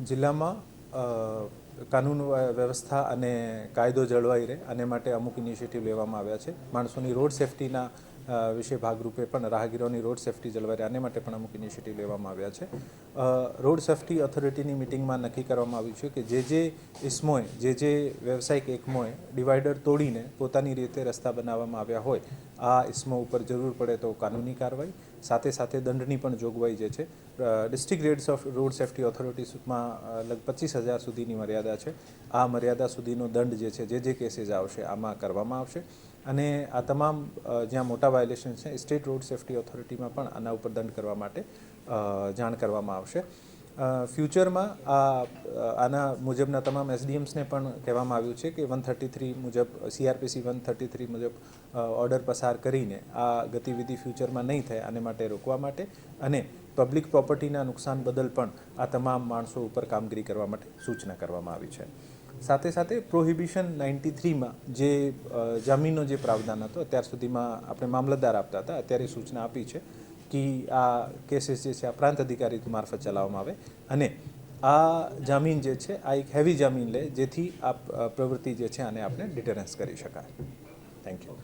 જિલ્લામાં કાનૂન વ્યવસ્થા અને કાયદો જળવાઈ રહે અને માટે અમુક ઇનિશિયેટિવ લેવામાં આવ્યા છે. માણસોની રોડ સેફટીના વિશે ભાગરૂપે પણ રાહગીરોની રોડ સેફટી જળવાઈ રહે આને માટે પણ અમુક ઇનિશિયેટિવ લેવામાં આવ્યા છે. રોડ સેફટી ઓથોરિટીની મિટિંગમાં નક્કી કરવામાં આવ્યું છે કે જે ઇસમોએ જે વ્યવસાયિક એકમોએ ડિવાઈડર તોડીને પોતાની રીતે રસ્તા બનાવવામાં આવ્યા હોય આ ઇસમો ઉપર જરૂર પડે તો કાનૂની કાર્યવાહી સાથે સાથે દંડની પણ જોગવાઈ જે છે district rates of road safety ઓથોરિટીઝમાં લગભગ 25,000 સુધીની મર્યાદા છે. આ મર્યાદા સુધીનો દંડ જે છે જે કેસીસ આવશે આમાં કરવામાં આવશે અને આ તમામ જ્યાં મોટા વાયોલેશન છે સ્ટેટ રોડ સેફટી ઓથોરિટીમાં પણ આના ઉપર દંડ કરવા માટે જાણ કરવામાં આવશે. ફ્યુચરમાં આના મુજબના તમામ એસડીએમ્સને પણ કહેવામાં આવ્યું છે કે 133 મુજબ CRPC 133 મુજબ ઓર્ડર પસાર કરીને આ ગતિવિધિ ફ્યુચરમાં નહીં થાય આને માટે રોકવા માટે અને પબ્લિક પ્રોપર્ટીના નુકસાન બદલ પણ આ તમામ માણસો ઉપર કામગીરી કરવા માટે સૂચના કરવામાં આવી છે. સાથે સાથે પ્રોહિબિશન 93માં જે જામીનનો જે પ્રાવધાન હતો અત્યાર સુધીમાં આપણે મામલતદાર આપતા હતા, અત્યારે સૂચના આપી છે કે આ કેસીસ જે છે આ પ્રાંત અધિકારી મારફત ચલાવવામાં આવે અને આ જામીન જે છે આ એક હેવી જામીન લે જેથી આ પ્રવૃત્તિ જે છે આને આપણે ડિટરન્સ કરી શકાય. Thank you.